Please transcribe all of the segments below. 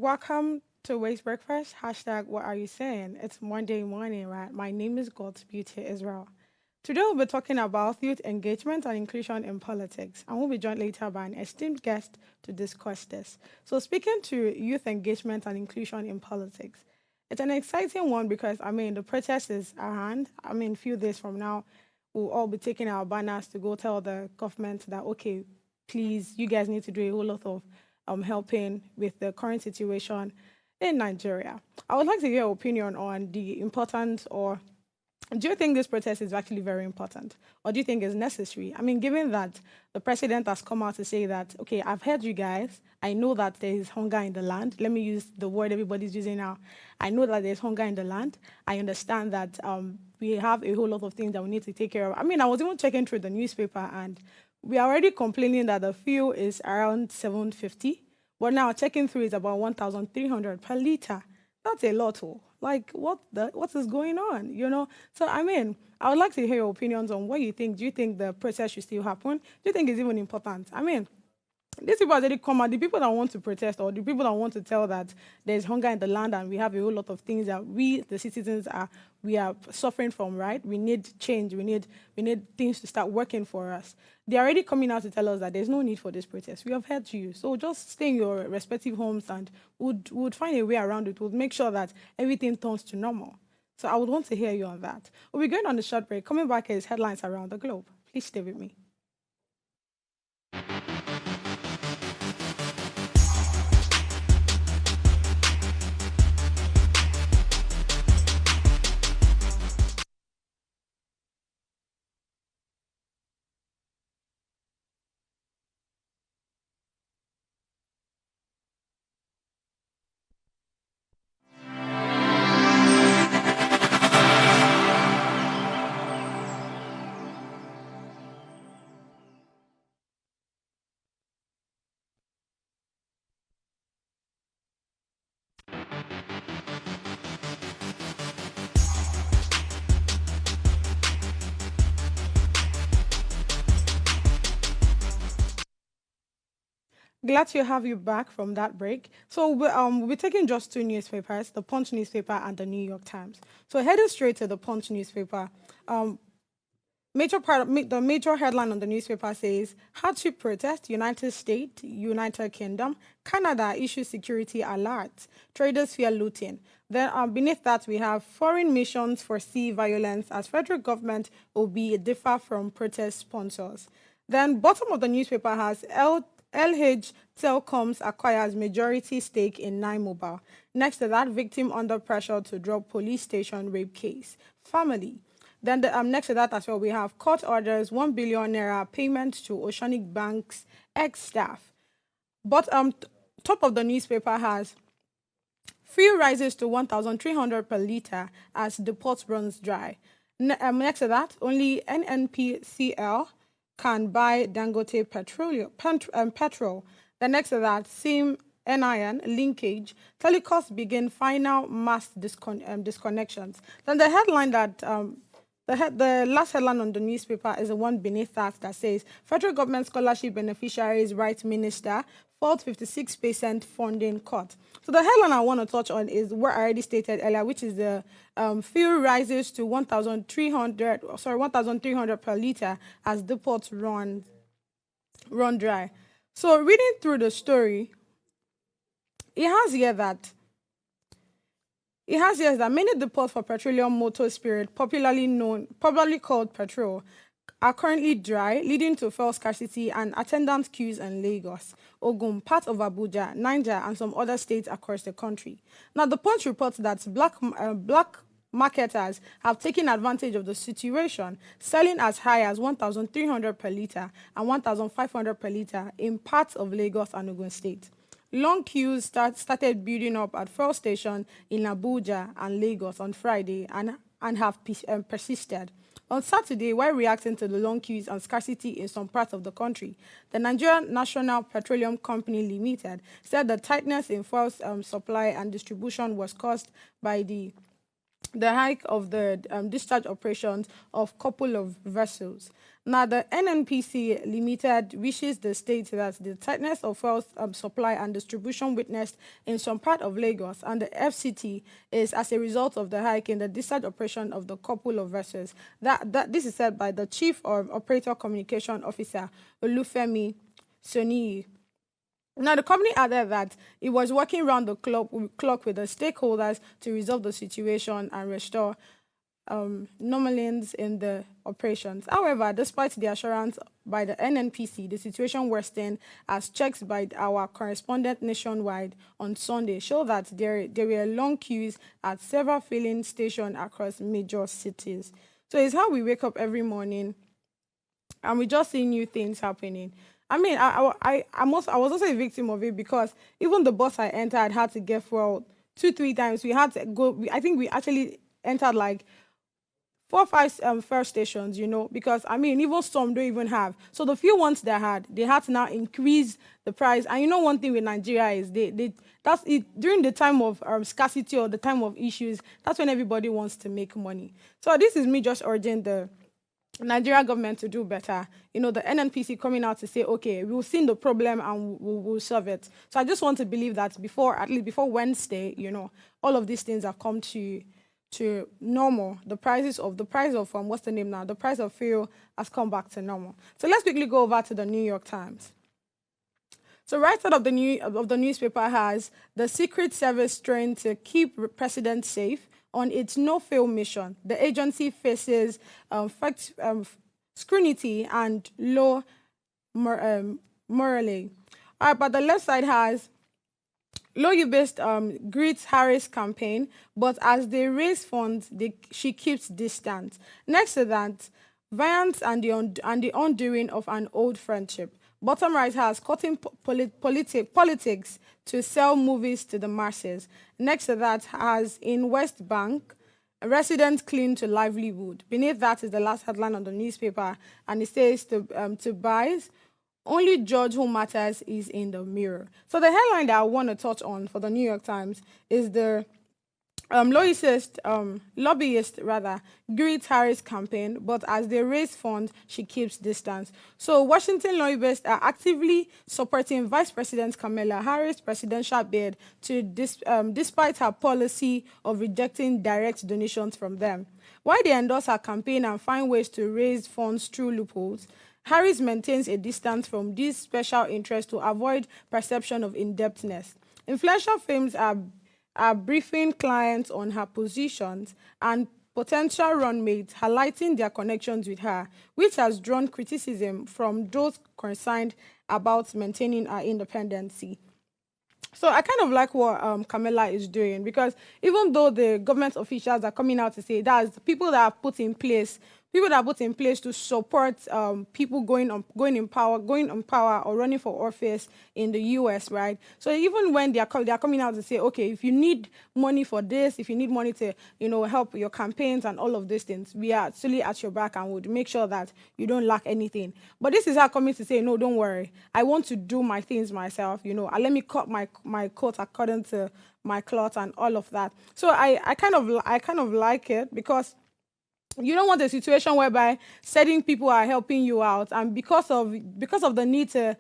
Welcome to Waste Breakfast. Hashtag what are you saying? It's Monday morning, right? My name is God's Beauty Israel. Today we'll be talking about youth engagement and inclusion in politics, and we'll be joined later by an esteemed guest to discuss this. So, speaking to youth engagement and inclusion in politics, it's an exciting one because the protest is at hand. Few days from now, we'll all be taking our banners to go tell the government that okay, please, you guys need to do a whole lot of helping with the current situation in Nigeria. I would like to hear your opinion on the importance, or do you think this protest is actually very important? Or do you think it's necessary? Given that the president has come out to say that, okay, I've heard you guys. I know that there is hunger in the land. Let me use the word everybody's using now. I know that there's hunger in the land. I understand that we have a whole lot of things that we need to take care of. I was even checking through the newspaper and we are already complaining that the fuel is around 750, but now checking through is about 1,300 per liter. That's a lot. Oh. Like, what is going on? So I would like to hear your opinions on what you think. Do you think the process should still happen? Do you think it's even important? These people already come out, the people that want to protest or the people that want to tell that there's hunger in the land and we have a whole lot of things that we, the citizens, we are suffering from, right? We need change. We need things to start working for us. They're already coming out to tell us that there's no need for this protest. We have heard you. So just stay in your respective homes and would find a way around it. Would make sure that everything turns to normal. So I would want to hear you on that. We'll be going on a short break. Coming back is headlines around the globe. Please stay with me. Glad to have you back from that break. So we'll be taking just two newspapers, the Punch newspaper and the New York Times. So heading straight to the Punch newspaper, the major headline on the newspaper says hardship protest, United States, United Kingdom, Canada issues security alert, traders fear looting. Then beneath that we have foreign missions foresee violence as federal government will be differ from protest sponsors. Then bottom of the newspaper has LH Telecoms acquires majority stake in Nine Mobile. Next to that, victim under pressure to drop police station rape case. Family. Then next to that as well, we have court orders 1 billion naira payment to Oceanic Bank's ex-staff. But top of the newspaper has fuel rises to 1,300 per litre as the port runs dry. Next to that, only NNPCL can buy Dangote petrol. The next to that, SIM NIN linkage, telecoms begin final mass disconnections. Then the headline that the last headline on the newspaper is the one beneath that says federal government scholarship beneficiaries rights minister fault 56% funding cut. So the headline I want to touch on is what I already stated earlier, which is the fuel rises to 1,300 per liter as the ports run dry. So reading through the story, it has here that many depots for petroleum motor spirit, popularly called petrol, are currently dry, leading to fuel scarcity and attendant queues in Lagos, Ogun, part of Abuja, Niger, and some other states across the country. Now, the Punch reports that black marketers have taken advantage of the situation, selling as high as 1,300 per litre and 1,500 per litre in parts of Lagos and Ogun State. Long queues started building up at fuel stations in Abuja and Lagos on Friday and have persisted. On Saturday, while reacting to the long queues and scarcity in some parts of the country, the Nigerian National Petroleum Company Limited said the tightness in fuel supply and distribution was caused by the the hike of the discharge operations of couple of vessels. Now, the NNPC Limited wishes the state that the tightness of fuel supply and distribution witnessed in some part of Lagos and the FCT is as a result of the hike in the discharge operation of the couple of vessels. This is said by the Chief Operator Communication Officer, Olufemi Soniyi. Now, the company added that it was working round the clock with the stakeholders to resolve the situation and restore normalins in the operations. However, despite the assurance by the NNPC, the situation worsened as checks by our correspondent nationwide on Sunday show that there were long queues at several filling stations across major cities. So it's how we wake up every morning and we just see new things happening. I mean, I was also a victim of it because even the bus I entered had to get fuel 2-3 times. We had to go. I think we actually entered like 4 or 5 first stations, you know, because I mean, even some don't even have. So the few ones they had to now increase the price. And you know, one thing with Nigeria is that's it during the time of scarcity or the time of issues. That's when everybody wants to make money. So this is me just urging the Nigeria government to do better. You know, the NNPC coming out to say, okay, we've seen the problem and we'll solve it. So I just want to believe that at least before Wednesday, you know, all of these things have come to normal. The price of what's the name now? The price of fuel has come back to normal. So let's quickly go over to the New York Times. So right side of the newspaper has the Secret Service trying to keep president safe on its no-fail mission. The agency faces scrutiny and low morale. All right, but the left side has Loyi-based greets Harris campaign, but as they raise funds, she keeps distance. Next to that, Viance and the undoing of an old friendship. Bottom right has cutting politics to sell movies to the masses. Next to that has in West Bank, residents cling to livelihood. Beneath that is the last headline on the newspaper, and it says to buys, only judge who matters is in the mirror. So the headline that I want to touch on for the New York Times is the lobbyist greets Harris campaign, but as they raise funds, she keeps distance. So Washington lobbyists are actively supporting Vice President Kamala Harris' presidential bid despite her policy of rejecting direct donations from them. While they endorse her campaign and find ways to raise funds through loopholes, Harris maintains a distance from these special interests to avoid perception of indebtedness. Influential firms are briefing clients on her positions and potential runmates, highlighting their connections with her, which has drawn criticism from those concerned about maintaining her independency. So I kind of like what Kamala is doing, because even though the government officials are coming out to say that's people that are put in place to support people going on power or running for office in the U.S., right? So even when they are coming out to say, okay, if you need money for this, if you need money to, you know, help your campaigns and all of these things, we are absolutely at your back and would make sure that you don't lack anything. But this is her coming to say, no, don't worry, I want to do my things myself, you know, and let me cut my coat according to my cloth and all of that. So I kind of like it, because you don't want a situation whereby certain people are helping you out, and because of the need to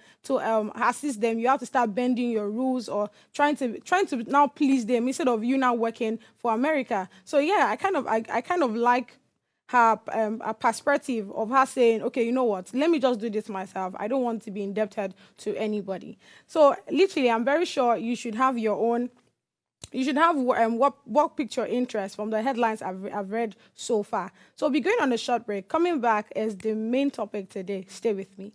assist them, you have to start bending your rules or trying to now please them instead of you now working for America. So yeah, I kind of like her a perspective of her saying, okay, you know what, let me just do this myself. I don't want to be indebted to anybody. So literally, I'm very sure you should have your own. You should have what piqued your interest from the headlines I've read so far. So we'll be going on a short break. Coming back is the main topic today. Stay with me.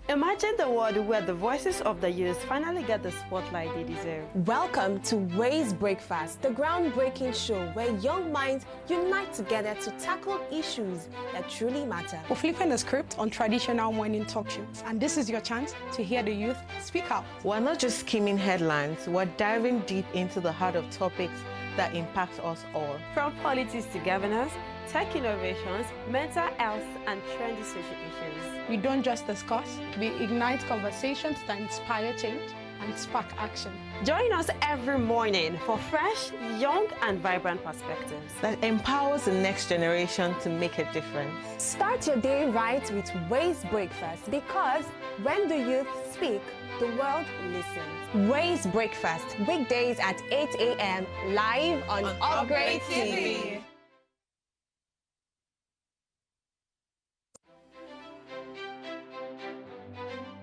Imagine the world where the voices of the youth finally get the spotlight they deserve. Welcome to Raise Breakfast, the groundbreaking show where young minds unite together to tackle issues that truly matter. We're flipping the script on traditional morning talk shows, and this is your chance to hear the youth speak out. We're not just skimming headlines, we're diving deep into the heart of topics that impacts us all. From politics to governance, tech innovations, mental health, and trendy social issues. We don't just discuss, we ignite conversations that inspire change and spark action. Join us every morning for fresh, young, and vibrant perspectives that empowers the next generation to make a difference. Start your day right with Ways Breakfast, because when the youth speak, the world listens. Ways Breakfast, weekdays at 8 a.m. live on Upgrade TV.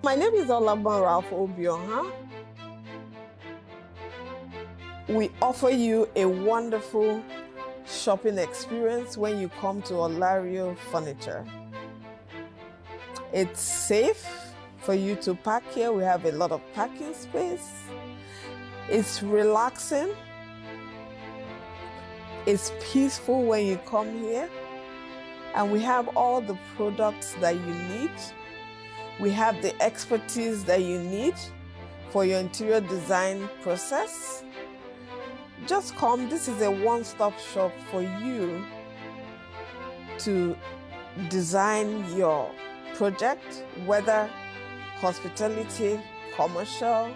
My name is Olaban Ralph Obioha. We offer you a wonderful shopping experience when you come to Olario Furniture. It's safe for you to park here. We have a lot of parking space. It's relaxing. It's peaceful when you come here. And we have all the products that you need. We have the expertise that you need for your interior design process. Just come. This is a one-stop shop for you to design your project, whether hospitality, commercial,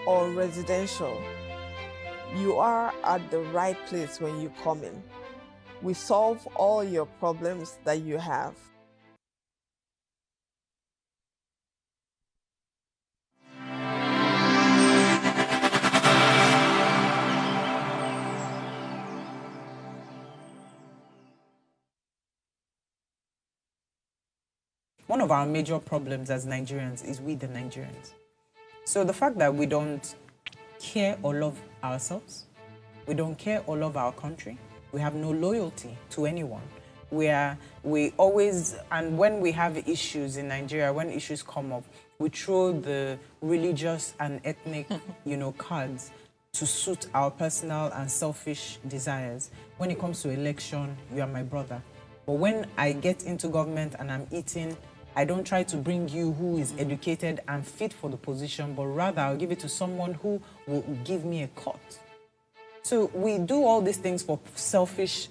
or residential. You are at the right place when you come in. We solve all your problems that you have. One of our major problems as Nigerians is we the Nigerians. So the fact that we don't care or love ourselves, we don't care or love our country, we have no loyalty to anyone. We always, and when we have issues in Nigeria, when issues come up, we throw the religious and ethnic, cards to suit our personal and selfish desires. When it comes to election, you are my brother. But when I get into government and I'm eating, I don't try to bring you who is educated and fit for the position, but rather I'll give it to someone who will give me a cut. So we do all these things for selfish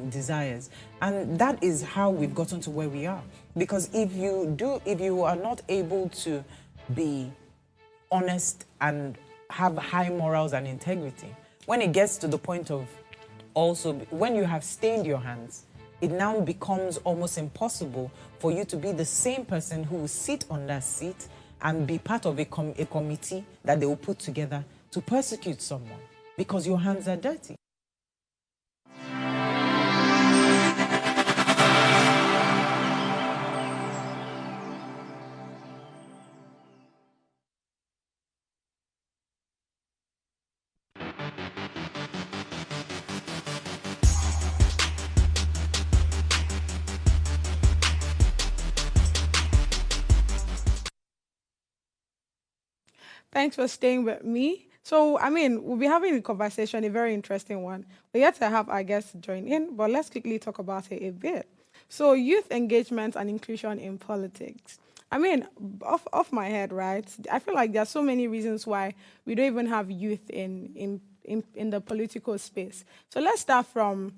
desires. And that is how we've gotten to where we are. Because if you are not able to be honest and have high morals and integrity, when it gets to the point of also, when you have stained your hands, it now becomes almost impossible for you to be the same person who will sit on that seat and be part of a committee that they will put together to persecute someone because your hands are dirty. Thanks for staying with me. So, we'll be having a conversation, a very interesting one. We're yet to have our guests join in, but let's quickly talk about it a bit. So, youth engagement and inclusion in politics. Off my head, right? I feel like there are so many reasons why we don't even have youth in the political space. So let's start from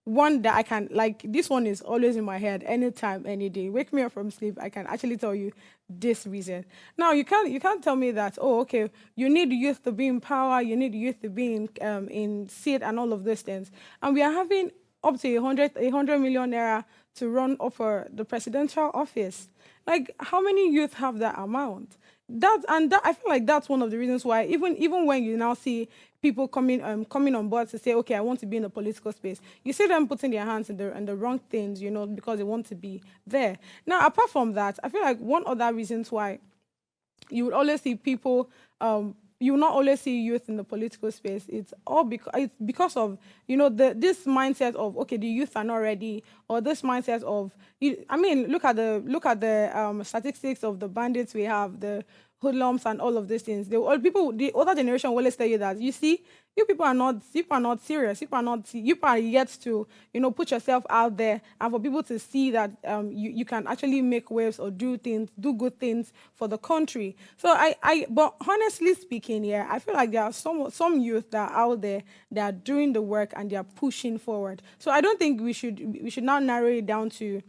one that I can, like, this one is always in my head anytime, any day. Wake me up from sleep, I can actually tell you this reason. Now, you can't tell me that, oh, okay, you need youth to be in power, you need youth to be in seat and all of those things. And we are having up to 100 million naira to run for the presidential office. Like, how many youth have that amount? I feel like that's one of the reasons why, even when you now see people coming on board to say, okay, I want to be in the political space, you see them putting their hands in the wrong things, because they want to be there. Now, apart from that, I feel like one other reasons why you would always see people, you will not always see youth in the political space. It's because of this mindset of, okay, the youth are not ready, or this mindset of look at the statistics of the bandits we have, the hoodlums and all of these things. The older generation will always tell you that, you see, you people are not serious. You are yet to, put yourself out there and for people to see that you can actually make waves or do good things for the country. So but honestly speaking, yeah, I feel like there are some youth that are out there that are doing the work and they are pushing forward. So I don't think we should now narrow it down to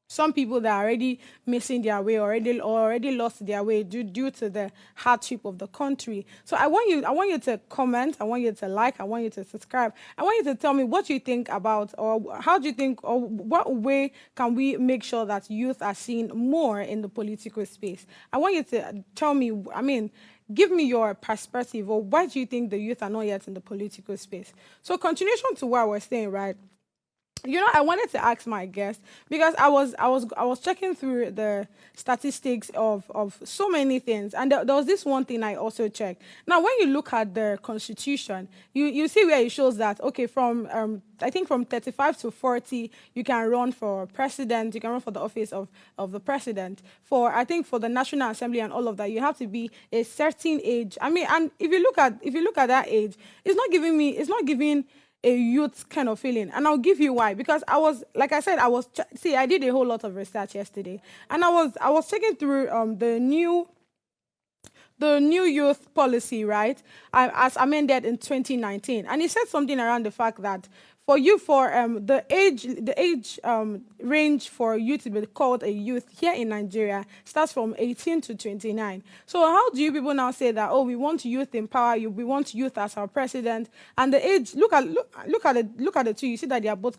some people that are already missing their way, already lost their way due to the hardship of the country. So I want you to comment, I want you to like, I want you to subscribe. I want you to tell me what you think about, or how do you think, or what way can we make sure that youth are seen more in the political space? I want you to tell me, give me your perspective, or why do you think the youth are not yet in the political space? So continuation to what I was saying, right? I wanted to ask my guest, because I was checking through the statistics of so many things, and there was this one thing I also checked. Now, when you look at the Constitution, you see where it shows that, okay, from I think from 35 to 40, you can run for president, you can run for the office of the president. I think for the National Assembly and all of that, you have to be a certain age. And if you look at that age, it's not giving a youth kind of feeling, and I'll give you why. Because I did a whole lot of research yesterday, and I was checking through the new youth policy, right, as amended in 2019, and it said something around the fact that the age range for you to be called a youth here in Nigeria starts from 18 to 29. So how do you people now say that, oh, we want youth in power, we want youth as our president, and the age, look at the two, you see that they are both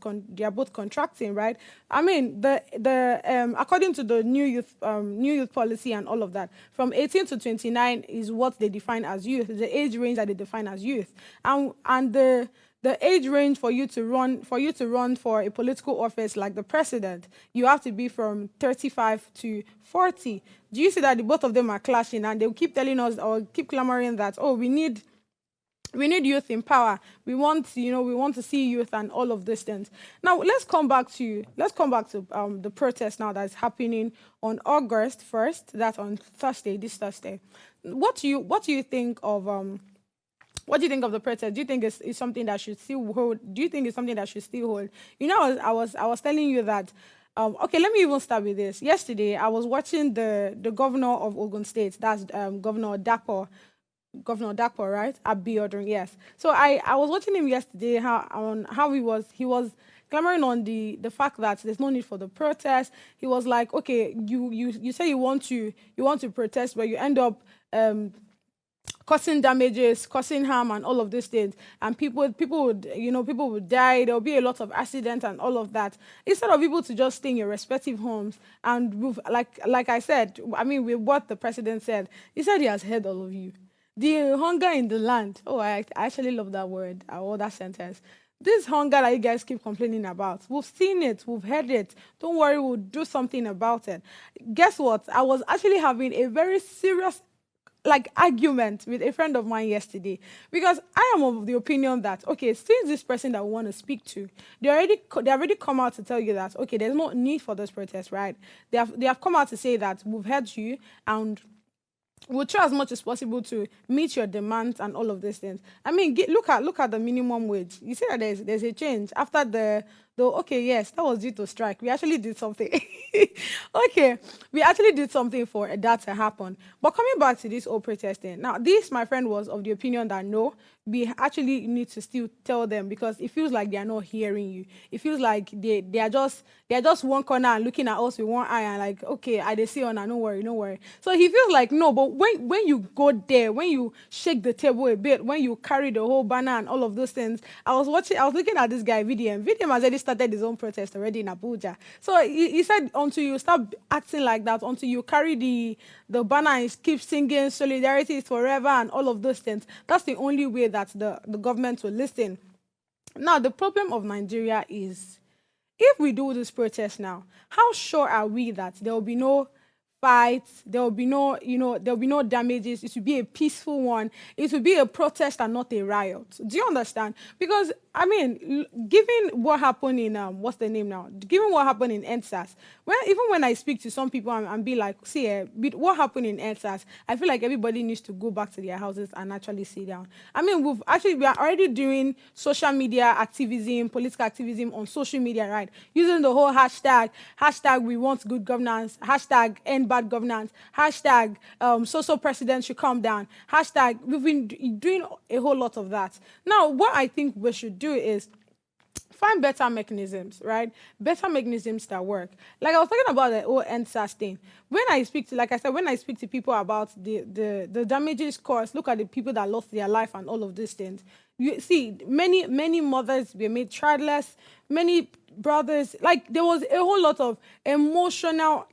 contracting, right? According to the new youth policy and all of that, from 18 to 29 is what they define as youth, the age range that they define as youth, and the age range for you to run for a political office like the president, you have to be from 35 to 40. Do you see that both of them are clashing, and they'll keep telling us or keep clamoring that, oh, we need youth in power. We want to see youth and all of these things. Now let's come back to the protest now that's happening on August 1st. That's on this Thursday. What do you think of What do you think of the protest? Do you think it's something that should still hold? Do you think it's something that should still hold? I was telling you that. Okay, let me even start with this. Yesterday, I was watching the governor of Ogun State. That's Governor Dapo, right? Abiodun, yes. So I was watching him yesterday. How he was clamoring on the fact that there's no need for the protest. He was like, okay, you say you want to protest, but you end up causing damages, causing harm, and all of these things, and people would die. There'll be a lot of accidents and all of that. Instead of people to just stay in your respective homes and move, like I said, with what the president said, he said he has heard all of you. The hunger in the land. Oh, I actually love that word or that sentence. This hunger that you guys keep complaining about, we've seen it, we've heard it. Don't worry, we'll do something about it. Guess what? I was actually having a very serious argument with a friend of mine yesterday, because I am of the opinion that, okay, since this person that we want to speak to, they already come out to tell you that, okay, there's no need for this protest, right? They have come out to say that we've heard you and we'll try as much as possible to meet your demands and all of these things. Look at the minimum wage. You see that there's a change after okay, yes, that was due to strike. We actually did something. Okay, we actually did something for that to happen. But coming back to this whole protesting, now this, my friend, was of the opinion that no, we actually need to still tell them, because it feels like they are not hearing you. It feels like they are just one corner and looking at us with one eye and like, okay, I see on, no worry. So he feels like no, but when you go there, when you shake the table a bit, when you carry the whole banner and all of those things, I was looking at this guy, VDM has already started his own protest already in Abuja. So he said, until you start acting like that, until you carry the banner and keep singing solidarity is forever and all of those things, that's the only way that the government will listen. Now, the problem of Nigeria is, if we do this protest now, how sure are we that there will be no fights, there will be no damages? It will be a peaceful one. It will be a protest and not a riot. Do you understand? Because I mean, given what happened in what's the name now? Given what happened in NSAS, even when I speak to some people and be like, see, with what happened in NSAS, I feel like everybody needs to go back to their houses and actually sit down. I mean, we are already doing social media activism, political activism on social media, right? Using the whole hashtag we want good governance, hashtag end bad governance, hashtag so president should calm down, hashtag we've been doing a whole lot of that. Now, what I think we should do is find better mechanisms, right? Better mechanisms that work. Like I was talking about the whole NSAS thing. When I speak to people about the damages caused, look at the people that lost their life and all of these things. You see, many mothers were made childless, many brothers, like there was a whole lot of emotional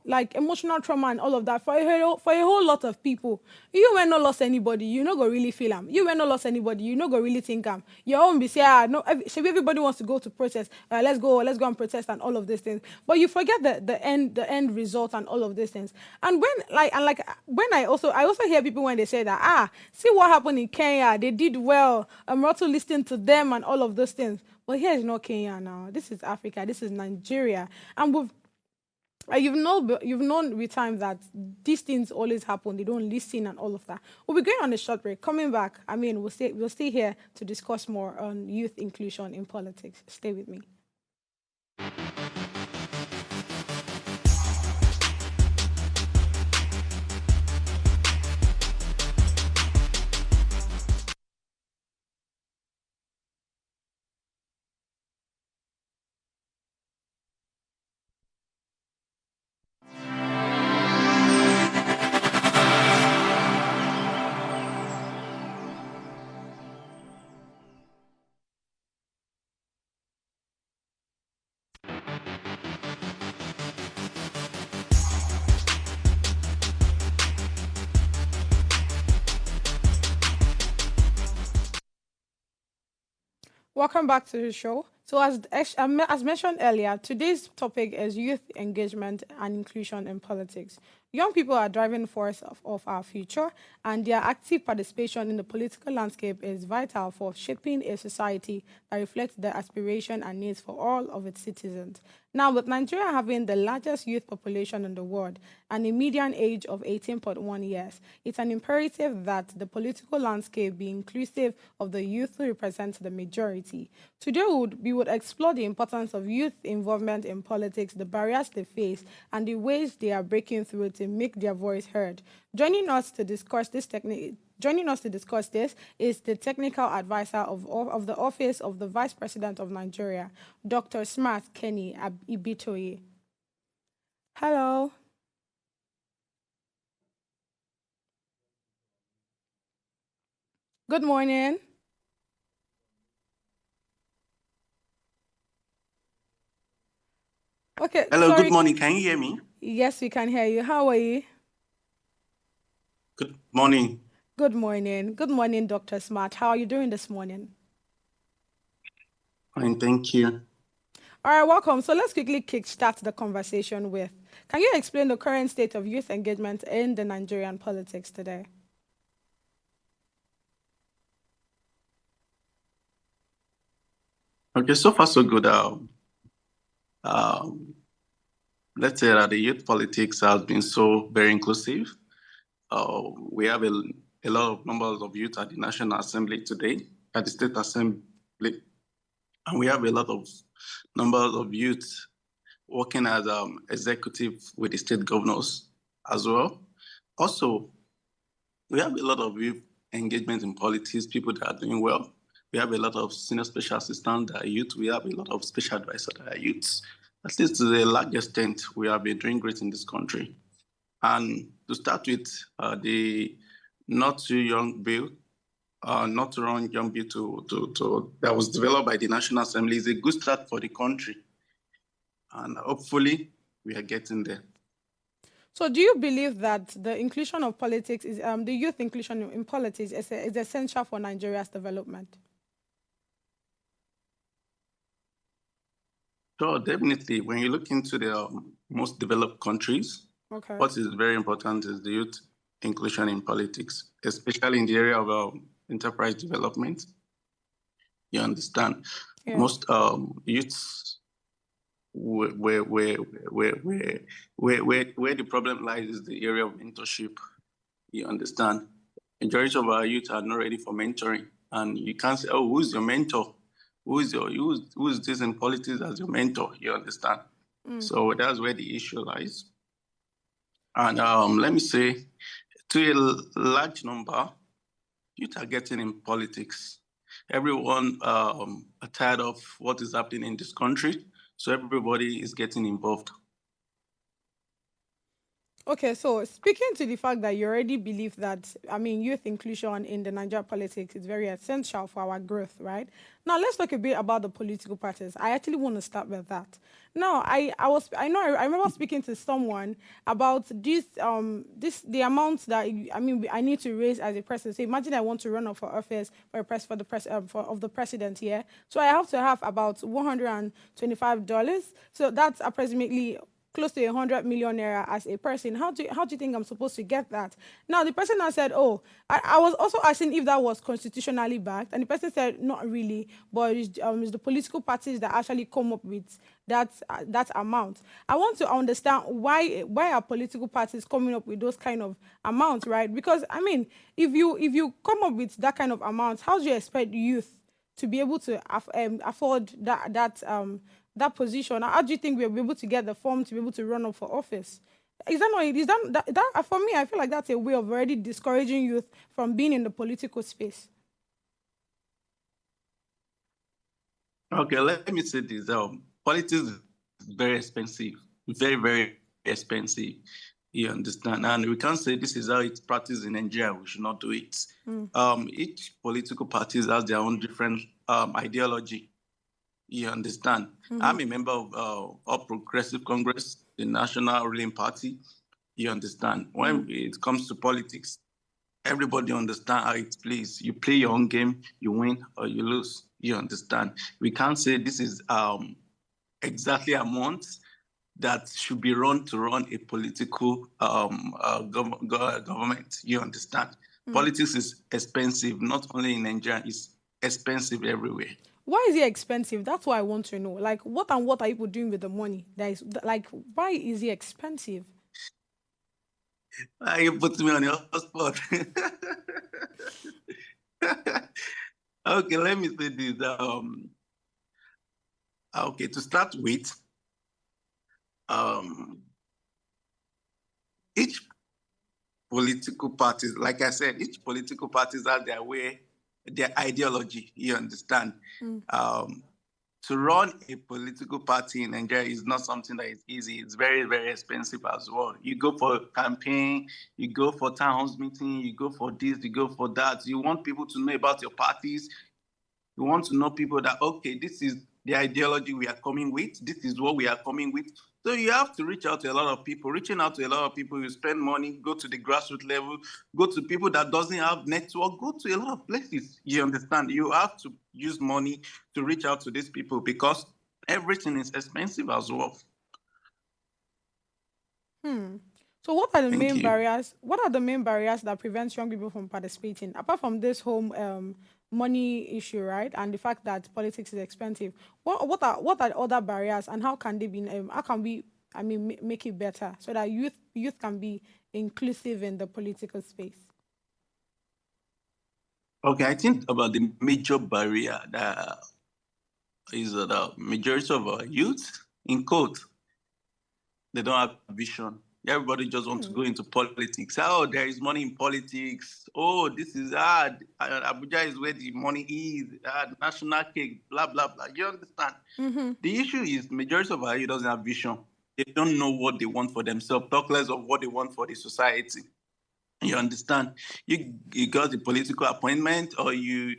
trauma and all of that for a whole lot of people. You when not lost anybody, you no go really feel them. You when not lost anybody, you no go really think them. Your own be say, no, everybody wants to go to protest. Let's go and protest and all of these things. But you forget the end result and all of these things. And when I also hear people when they say that, see what happened in Kenya, they did well. I'm also listening to them and all of those things. But here is not Kenya now. This is Africa. This is Nigeria. And you've known with time that these things always happen. They don't listen and all of that. We'll be going on a short break. Coming back, I mean, we'll stay here to discuss more on youth inclusion in politics. Stay with me. Welcome back to the show. So as mentioned earlier, today's topic is youth engagement and inclusion in politics. Young people are driving force of our future, and their active participation in the political landscape is vital for shaping a society that reflects the aspiration and needs for all of its citizens. Now, with Nigeria having the largest youth population in the world and a median age of 18.1 years, it's an imperative that the political landscape be inclusive of the youth who represent the majority. Today, we would explore the importance of youth involvement in politics, the barriers they face, and the ways they are breaking through to make their voice heard. Joining us to discuss this is the technical advisor of the Office of the Vice President of Nigeria, Dr. Smart Kenny Ibitoye. Hello. Good morning. Okay. Hello, sorry. good morning. Can you hear me? Yes, we can hear you. How are you? Good morning. Good morning. Good morning, Dr. Smart. How are you doing this morning? Fine, thank you. All right, welcome. So let's quickly kickstart the conversation with, can you explain the current state of youth engagement in the Nigerian politics today? Okay, so far so good. Let's say that the youth politics has been so very inclusive. We have a lot of numbers of youth at the National Assembly today, at the State Assembly, and we have a lot of numbers of youth working as executive with the state governors as well. Also, we have a lot of youth engagement in politics, people that are doing well. We have a lot of senior special assistants that are youth. We have a lot of special advisors that are youths. At least to the large extent, we have been doing great in this country. And to start with, the Not Too Young bill, Not Too Young bill that was developed by the National Assembly is a good start for the country. And hopefully, we are getting there. So do you believe that the inclusion of politics, is the youth inclusion in politics is essential for Nigeria's development? Sure, definitely. When you look into the most developed countries, okay, what is very important is the youth inclusion in politics, especially in the area of enterprise development. You understand? Most youths, where the problem lies is the area of mentorship. You understand? Majority of our youth are not ready for mentoring, and you can't say, "Oh, who's your mentor? Who's this in politics as your mentor?" You understand? So that's where the issue lies. And let me say, to a large number, youth are getting in politics. Everyone are tired of what is happening in this country, so everybody is getting involved. Okay, so speaking to the fact that you already believe that, youth inclusion in the Nigeria politics is very essential for our growth, right? Now, let's talk a bit about the political parties. I actually want to start with that. Now, I remember speaking to someone about the amount that I need to raise as a president. So imagine I want to run up for office of the president here. So I have to have about $125. So that's approximately close to 100 million naira as a person. How do you think I'm supposed to get that? Now, the person has said, oh, I was also asking if that was constitutionally backed, and the person said, not really, but it's the political parties that actually come up with that amount. I want to understand why are political parties coming up with those kind of amounts, right? Because, if you come up with that kind of amount, how do you expect youth to be able to afford that position? How do you think we'll be able to get the form to be able to run up for office? Is that for me, I feel like that's a way of already discouraging youth from being in the political space. Okay, let me say this. Politics is very expensive, very, very expensive. You understand? And we can't say this is how it's practiced in Nigeria. We should not do it. Each political party has their own different ideology. You understand? I'm a member of All Progressive Congress, the national ruling party. You understand? When it comes to politics, everybody understands how it plays. You play your own game, you win or you lose. You understand? We can't say this is exactly amount that should be run a political government. You understand? Politics is expensive, not only in Nigeria, it's expensive everywhere. Why is it expensive? That's what I want to know. Like, what are people doing with the money? Why is it expensive? You put me on your spot. Okay, let me say this. Okay, to start with, each political party, like I said, each political parties have their way, their ideology, you understand? To run a political party in Nigeria is not something that is easy. It's very, very expensive as well. You go for a campaign, you go for town halls meeting, you go for this, you go for that. You want people to know about your parties. You want to know people that, okay, this is the ideology we are coming with. This is what we are coming with. So you have to reach out to a lot of people. Reaching out to a lot of people, you spend money, go to the grassroots level, go to people that doesn't have network, go to a lot of places. You understand? You have to use money to reach out to these people because everything is expensive as well. So what are the main barriers? What are the main barriers that prevent young people from participating? Apart from this home money issue, right, and the fact that politics is expensive, what are other barriers, and how can they be? How can we, make it better so that youth can be inclusive in the political space? Okay, I think about the major barrier that is the majority of our youth, in quote, they don't have vision. Everybody just wants to go into politics. Oh, there is money in politics. Oh, this is hard. Abuja is where the money is. National cake, blah, blah, blah. You understand? The issue is majority of our youth doesn't have vision. They don't know what they want for themselves, talk less of what they want for the society. You understand? You got the political appointment or you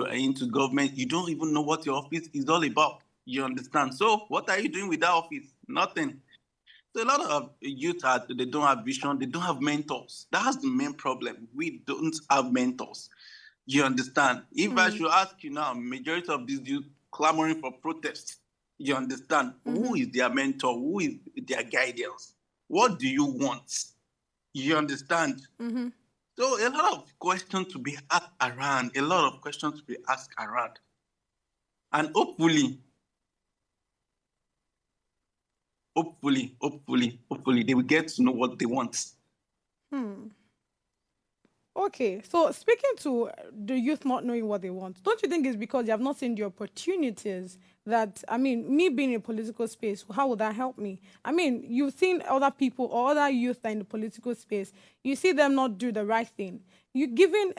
are into government. You don't even know what your office is all about. You understand? So what are you doing with that office? Nothing. So a lot of youth, they don't have vision. They don't have mentors. That's the main problem. We don't have mentors. You understand? If I should ask you now, majority of these youth clamoring for protests, you understand? Who is their mentor? Who is their guidance? What do you want? You understand? So a lot of questions to be asked around. And hopefully, they will get to know what they want. Okay, so speaking to the youth not knowing what they want, don't you think it's because they have not seen the opportunities that, I mean, me being in a political space, how would that help me? I mean, you've seen other people or other youth that are in the political space, you see them not do the right thing. You given,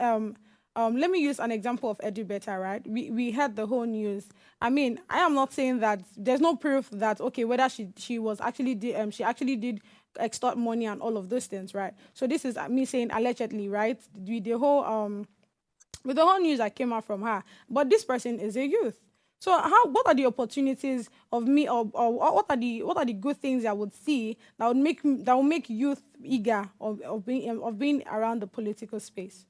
let me use an example of Edu Beta, right? We had the whole news. I mean, I am not saying that there's no proof that, okay, whether she was actually she actually did extort money and all of those things, right? So this is me saying allegedly, right? With the whole news that came out from her. But this person is a youth. So what are the opportunities of me, or what are the good things I would see that would make youth eager of being around the political space?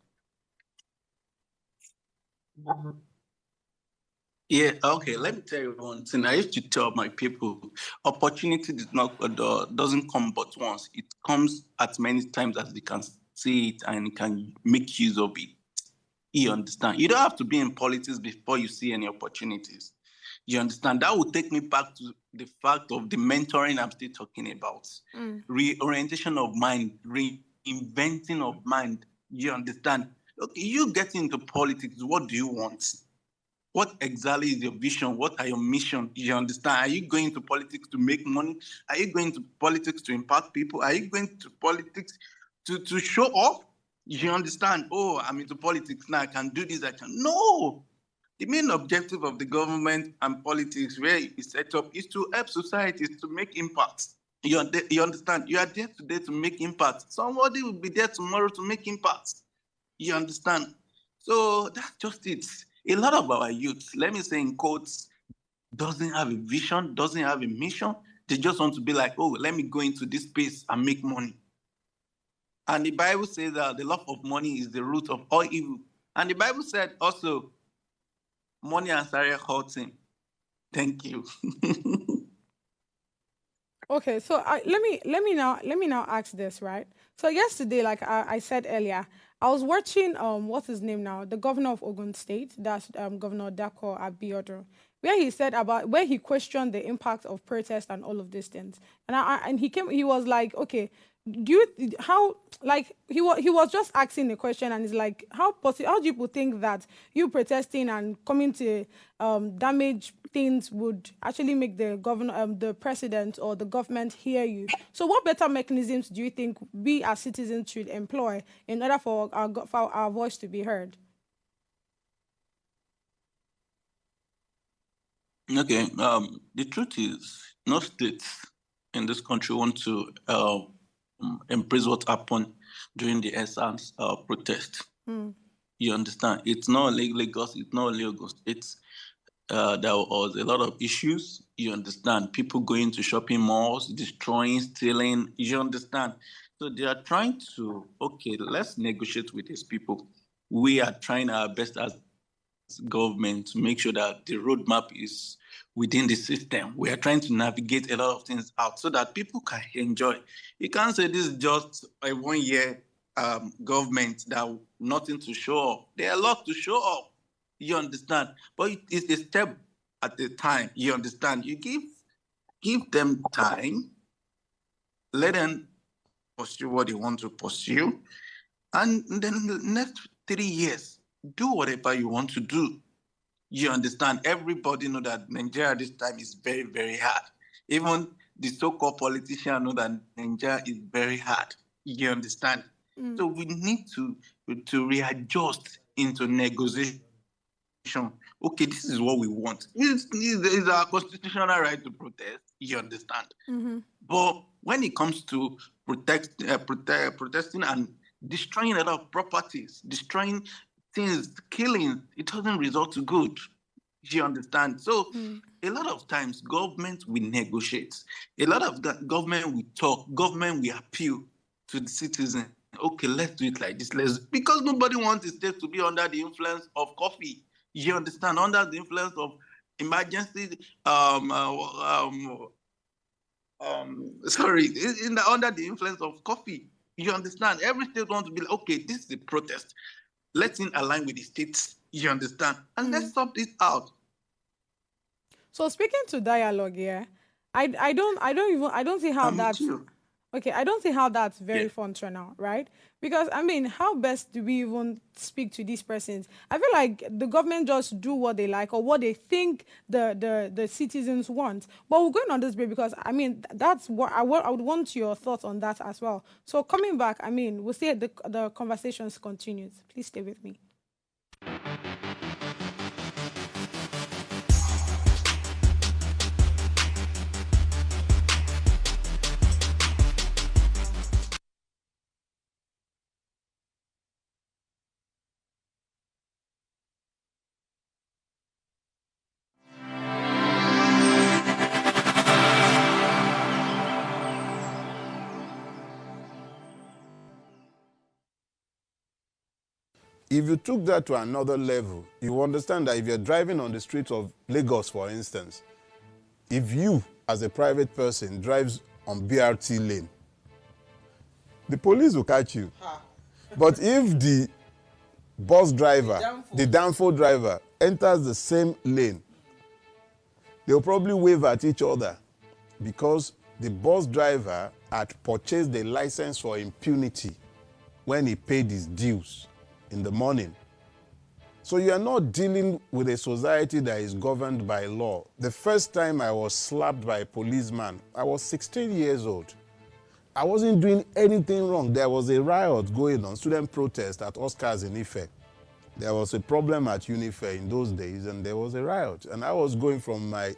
Yeah, okay. Let me tell you one thing. I used to tell my people, opportunity doesn't come but once. It comes at many times as they can see it and can make use of it. You understand? You don't have to be in politics before you see any opportunities. You understand? That will take me back to the fact of the mentoring I'm still talking about. Reorientation of mind, reinventing of mind. You understand? Okay, you get into politics, what do you want? What exactly is your vision? What are your mission? You understand? Are you going to politics to make money? Are you going to politics to impact people? Are you going to politics to show off? You understand? Oh, I'm into politics now. I can do this. I can. No. The main objective of the government and politics, where it's set up, is to help societies to make impact. You understand? You are there today to make impact. Somebody will be there tomorrow to make impact. You understand? So that's just it. A lot of our youth, let me say in quotes, doesn't have a vision, doesn't have a mission. They just want to be like, oh, let me go into this space and make money. And the Bible says that the love of money is the root of all evil. And the Bible said also, money and sorrow hurts him. Thank you. Okay, so let me now ask this, right? So yesterday, like I said earlier, I was watching what's his name now, the governor of Ogun State, that's Governor Dako Abiodun, where he questioned the impact of protest and all of these things, and he was like, okay, he was just asking the question, and it's like, how do people think that you protesting and coming to damage things would actually make the governor, the president or the government hear you? So what better mechanisms do you think we as citizens should employ in order for our voice to be heard? Okay, the truth is, no states in this country want to embrace what happened during the EndSARS protest. You understand? It's not Lagos, it's not Lagos. It's there was a lot of issues. You understand? People going to shopping malls, destroying, stealing. You understand? So they are trying to, okay, let's negotiate with these people. We are trying our best as government to make sure that the roadmap is within the system. We are trying to navigate a lot of things out so that people can enjoy. You can't say this is just a 1 year government that nothing to show off. There are a lot to show off. You understand? But it's a step at a time. You understand? You give them time, let them pursue what they want to pursue, and then in the next 3 years, do whatever you want to do. You understand? Everybody know that Nigeria this time is very, very hard. Even the so-called politicians know that Nigeria is very hard. You understand? So we need to readjust into negotiation. Okay, this is what we want. It's our constitutional right to protest. You understand? But when it comes to protesting and destroying a lot of properties, destroying things, killing, it doesn't result to good. You understand? So a lot of times government will negotiate. A lot of government will talk, government will appeal to the citizen. Okay, let's do it like this. Because nobody wants the state to be under the influence of coffee. You understand? Under the influence of emergency, under the influence of coffee. You understand? Every state wants to be like, okay, this is the protest. Let's align with the states. You understand? And let's sort this out. So speaking to dialogue, yeah, I don't see how I'm with that's you. okay. I don't see how that's very Yeah. functional, right? Because I mean, how best do we even speak to these persons? I feel like the government just do what they like or what they think the citizens want. But we're going on this break because I mean that's what I would want your thoughts on that as well. So coming back, I mean, we'll see the conversations continues. Please stay with me. If you took that to another level, you understand that if you're driving on the streets of Lagos, for instance, if you, as a private person, drives on BRT lane, the police will catch you. But if the bus driver, the Danfo driver, enters the same lane, they'll probably wave at each other because the bus driver had purchased a license for impunity when he paid his dues in the morning. So you are not dealing with a society that is governed by law. The first time I was slapped by a policeman, I was 16 years old. I wasn't doing anything wrong. There was a riot going on, student protest at Oscars in Ife. There was a problem at Unifair in those days, and there was a riot. And I was going from my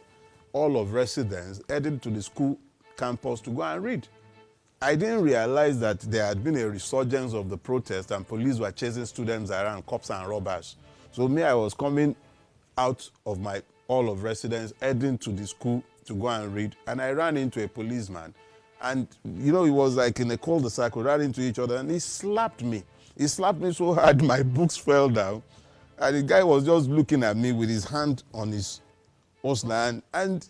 hall of residence, headed to the school campus to go and read. I didn't realize that there had been a resurgence of the protest and police were chasing students around, cops and robbers. So me, I was coming out of my hall of residence, heading to the school to go and read, and I ran into a policeman. And, you know, it was like in a cul-de-sac, we ran into each other, and he slapped me. He slapped me so hard, my books fell down. And the guy was just looking at me with his hand on his waistline. And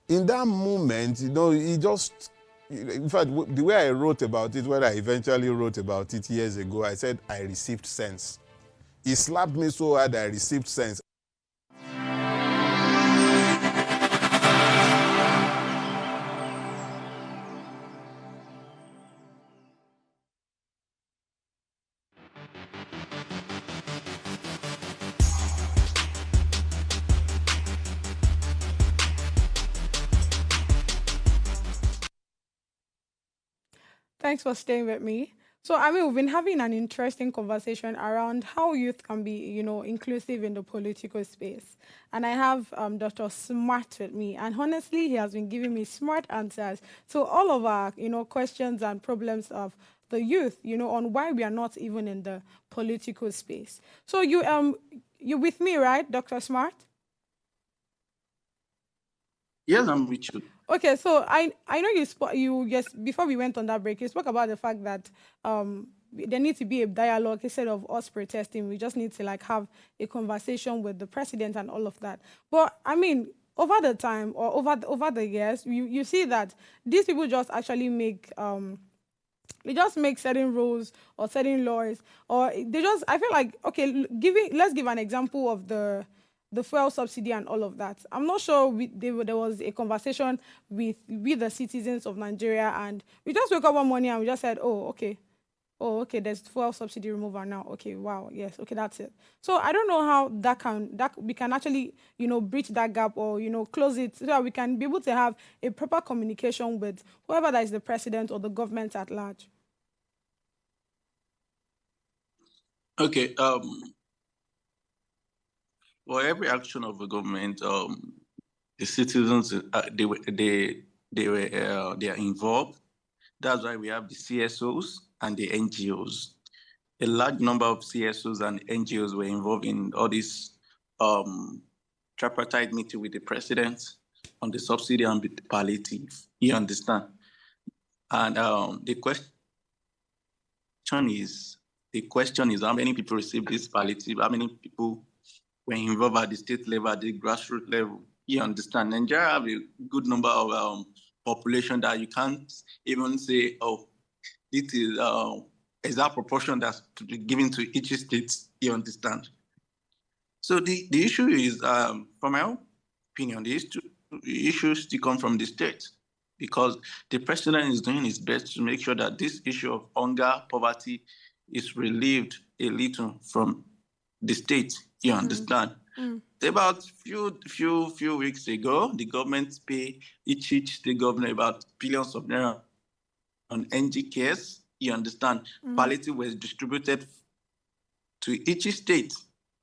in that moment, you know, he just... In fact, the way I wrote about it, when I eventually wrote about it years ago, I said I received sense. He slapped me so hard I received sense. Thanks for staying with me. So, I mean, we've been having an interesting conversation around how youth can be, you know, inclusive in the political space. And I have Dr. Smart with me. And honestly, he has been giving me smart answers to all of our, you know, questions and problems of the youth, you know, on why we are not even in the political space. So you with me, right, Dr. Smart? Yes, I'm with you. Okay, so I know you just before we went on that break, you spoke about the fact that there needs to be a dialogue instead of us protesting. We just need to like have a conversation with the president and all of that. But I mean, over the time or over the years, you see that these people just actually make they just make certain rules or certain laws, or they just I feel like okay, let's give an example of the fuel subsidy and all of that. I'm not sure there was a conversation with the citizens of Nigeria, and we just woke up one morning and we just said, oh, okay, there's fuel subsidy removal now. Okay, wow, yes, okay, that's it. So I don't know how that we can actually, you know, bridge that gap or, you know, close it so that we can be able to have a proper communication with whoever that is the president or the government at large. Okay, for every action of the government, the citizens they are involved. That's why we have the CSOs and the NGOs. A large number of CSOs and NGOs were involved in all this tripartite meeting with the president on the subsidy and the palliative. You understand? And the question is how many people received this palliative? How many people were involved at the state level, at the grassroots level? You understand? Nigeria have a good number of population that you can't even say, oh, it is exact proportion that's to be given to each state. You understand? So the issue is, from my opinion, the issues still come from the state, because the president is doing his best to make sure that this issue of hunger, poverty is relieved a little from the state. You understand? About few weeks ago, the government paid each state governor about billions of naira on NG cares. You understand? Palliative was distributed to each state.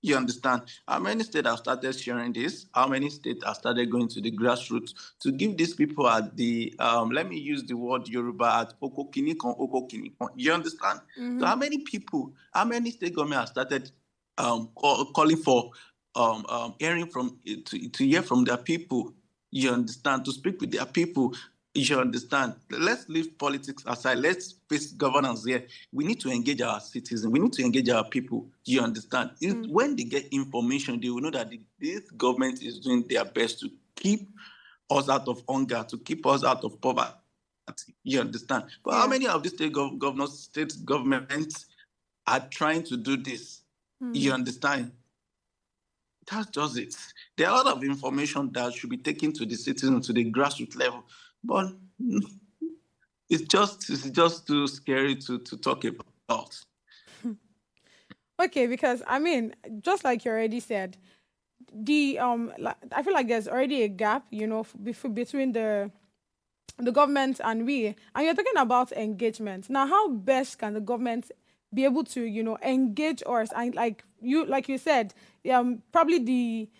You understand? How many states have started sharing this? How many states have started going to the grassroots to give these people at the, let me use the word Yoruba, at Okokinikon. You understand? So how many people, how many state government have started calling for hearing from, to hear from their people? You understand? To speak with their people. You understand? Let's leave politics aside. Let's face governance here. We need to engage our citizens. We need to engage our people. You understand? When they get information, they will know that this government is doing their best to keep us out of hunger, to keep us out of poverty. You understand? But how many of these state governments are trying to do this? You understand? That's just it. There are a lot of information that should be taken to the citizens, to the grassroots level. But it's just too scary to talk about. Okay, because I mean, just like you already said, I feel like there's already a gap, you know, between the government and we. And you're talking about engagement. Now, how best can the government be able to, you know, engage us? And like you said, probably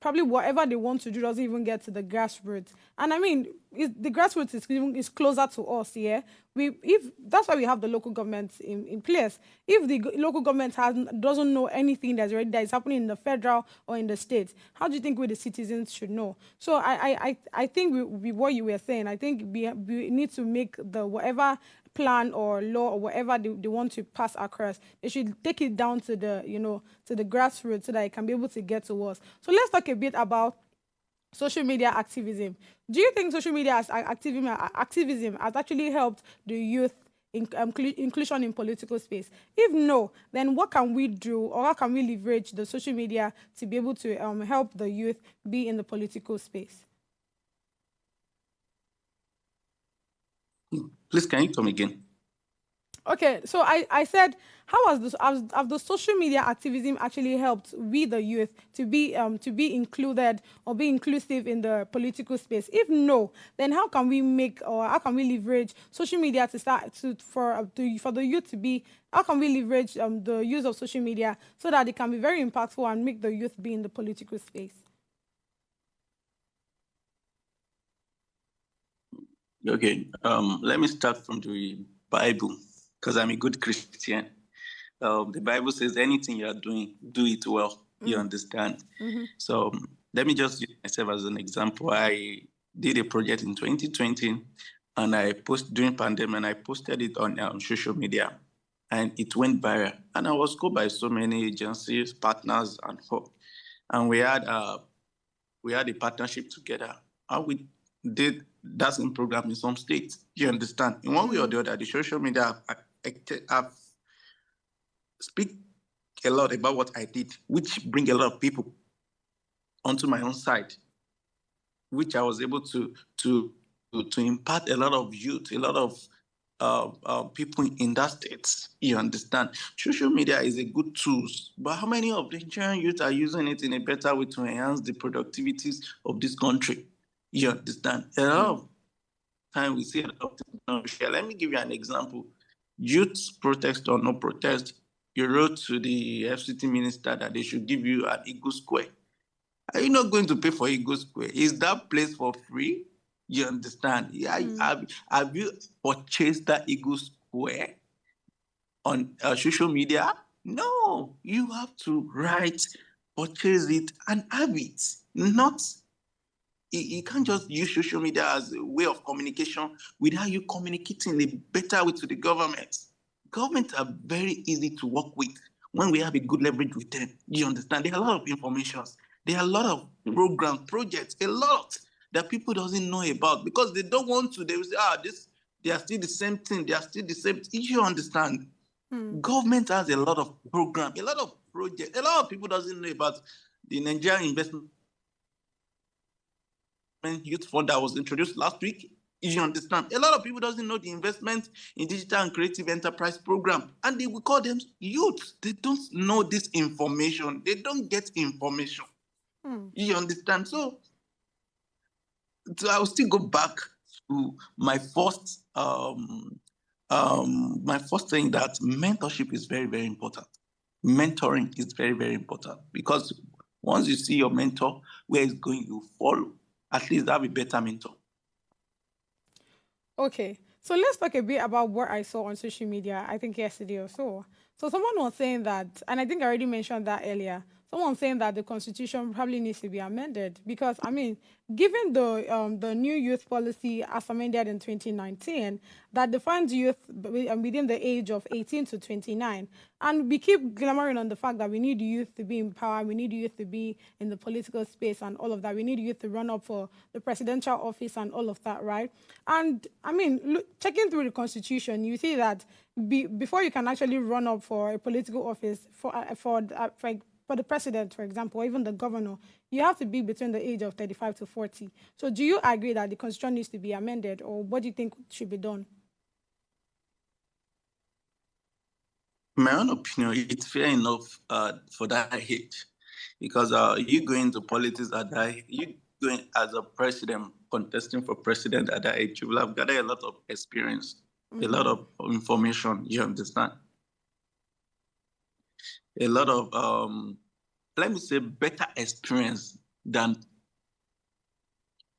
probably whatever they want to do doesn't even get to the grassroots. And I mean, the grassroots is closer to us, yeah? If that's why we have the local government in place. If the local government doesn't know anything that is happening in the federal or in the states, how do you think we, the citizens, should know? So I think what you were saying, I think we need to make the whatever plan or law or whatever they want to pass across, they should take it down to the, you know, to the grassroots so that it can be able to get to us. So let's talk a bit about social media activism. Do you think social media activism has actually helped the youth inclusion in political space? If no, then what can we do, or how can we leverage the social media to be able to help the youth be in the political space? Please, can you come again? Okay, so I said, how has the social media activism actually helped we, the youth, to be included or be inclusive in the political space? If no, then how can we leverage social media for the youth to be? How can we leverage the use of social media so that it can be very impactful and make the youth be in the political space? Okay, let me start from the Bible, because I'm a good Christian. The Bible says anything you are doing, do it well. You understand? So let me just use myself as an example. I did a project in 2020, and I posted during pandemic, and I posted it on social media, and it went viral. And I was called by so many agencies, partners, and hope. And we had a partnership together. And we did that same program in some states. You understand? In one way or the other, the social media have speak a lot about what I did, which bring a lot of people onto my own side, which I was able to impart a lot of youth, a lot of people in that state. You understand? Social media is a good tool, but how many of the Nigerian youth are using it in a better way to enhance the productivities of this country? You understand? A lot of time we see a lot of things. Let me give you an example. Youth protest or no protest, you wrote to the FCT minister that they should give you an Eagle Square. Are you not going to pay for Eagle Square? Is that place for free? You understand? Yeah, have you purchased that Eagle Square on social media? No, you have to purchase it and have it. You can't just use social media as a way of communication without you communicating a better way to the government. Governments are very easy to work with when we have a good leverage with them. You understand? There are a lot of information. There are a lot of programs, projects, a lot that people doesn't know about because they don't want to. They will say, they are still the same thing. They are still the same. You understand? Government has a lot of programs, a lot of projects. A lot of people doesn't know about the Nigerian Investment Youth Fund that was introduced last week. You understand? A lot of people doesn't know the investment in digital and creative enterprise program, and they will call them youth. They don't know this information. They don't get information. You understand? So I'll still go back to my first thing, that mentorship is very, very important. Mentoring is very, very important, because once you see your mentor where he's going, you follow. At least have a better mentor. Okay, so let's talk a bit about what I saw on social media, I think yesterday or so. So someone was saying that, and I think I already mentioned that earlier, someone was saying that the constitution probably needs to be amended because, I mean, given the new youth policy as amended in 2019 that defines youth within the age of 18 to 29, and we keep glamoring on the fact that we need youth to be in power, we need youth to be in the political space and all of that, we need youth to run up for the presidential office and all of that, right? And I mean, checking through the constitution, you see that before you can actually run up for a political office for the president, for example, or even the governor, you have to be between the age of 35 to 40. So do you agree that the constitution needs to be amended, or what do you think should be done? My own opinion, it's fair enough for that age, because you go into politics at that age, you going as a president, contesting for president at that age, you will have gathered a lot of experience, a lot of information, you understand? A lot of, let me say, better experience than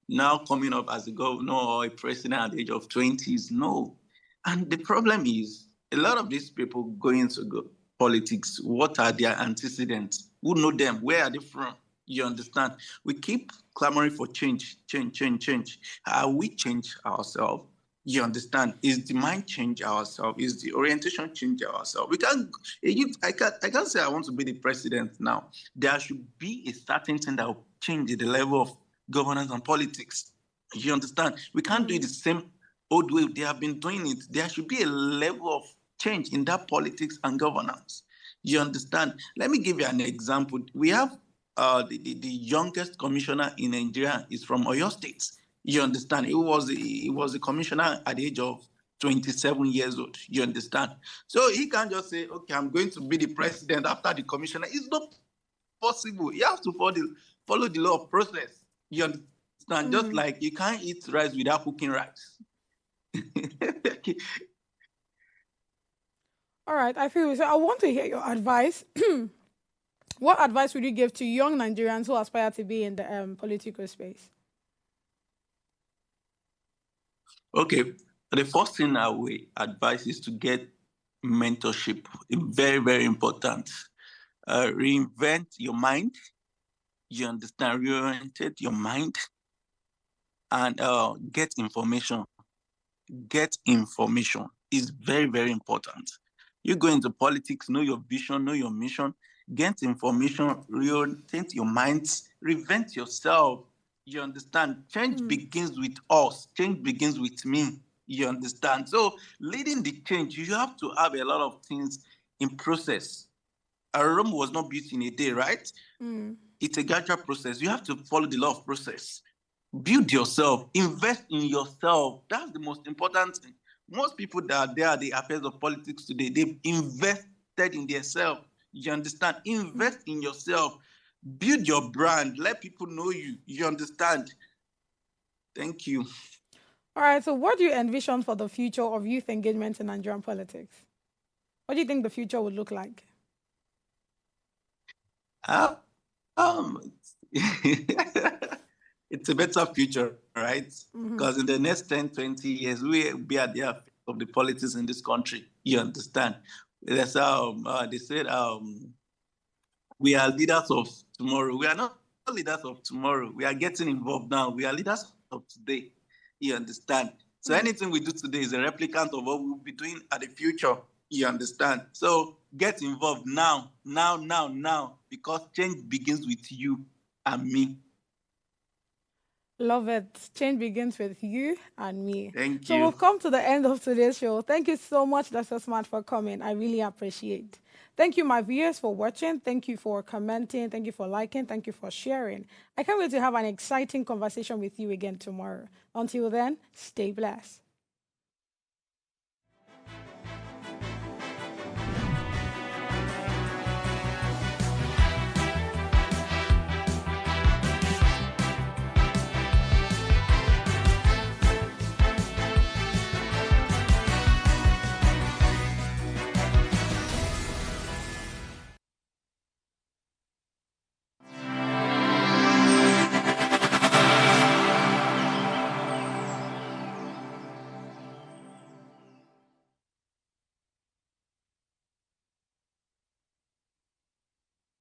now coming up as a governor or a president at the age of 20s. No. And the problem is, a lot of these people going into politics, what are their antecedents? Who know them? Where are they from? You understand? We keep clamoring for change. How we change ourselves? You understand? Is the mind change ourselves? Is the orientation change ourselves? We can't. I can't say I want to be the president now. There should be a certain thing that will change the level of governance and politics. You understand? We can't do it the same old way they have been doing it. There should be a level of change in that politics and governance. You understand? Let me give you an example. We have the youngest commissioner in Nigeria is from Oyo State. You understand? He was a commissioner at the age of 27 years old. You understand? So he can't just say, okay, I'm going to be the president after the commissioner. It's not possible. You have to follow the law of process. You understand? Just like you can't eat rice without cooking rice. All right, I feel so. I want to hear your advice. What advice would you give to young Nigerians who aspire to be in the political space? Okay, the first thing I will advise is to get mentorship. Very, very important. Reinvent your mind. You understand? Reorientate your mind and get information. Get information is very, very important. You go into politics, know your vision, know your mission, get information, reorientate your minds, reinvent yourself. You understand? Change begins with us. Change begins with me. You understand? So leading the change, you have to have a lot of things in process. Rome was not built in a day, right? It's a gradual process. You have to follow the law of process. Build yourself. Invest in yourself. That's the most important thing. Most people that are there at the affairs of politics today, they've invested in themselves. You understand? Invest in yourself. Build your brand. Let people know you. You understand? Thank you. All right. So what do you envision for the future of youth engagement in Nigerian politics? What do you think the future would look like? It's a better future, right? Because in the next 10, 20 years, we will be at the affairs of the politics in this country. You understand? That's they said we are leaders of tomorrow. We are not leaders of tomorrow. We are getting involved now. We are leaders of today. You understand? So anything we do today is a replicant of what we'll be doing at the future. You understand? So get involved now, because change begins with you and me. Love it. Change begins with you and me. Thank you. So we've come to the end of today's show. Thank you so much, Dr. Smart, for coming. I really appreciate it. Thank you, my viewers, for watching. Thank you for commenting. Thank you for liking. Thank you for sharing. I can't wait to have an exciting conversation with you again tomorrow. Until then, stay blessed.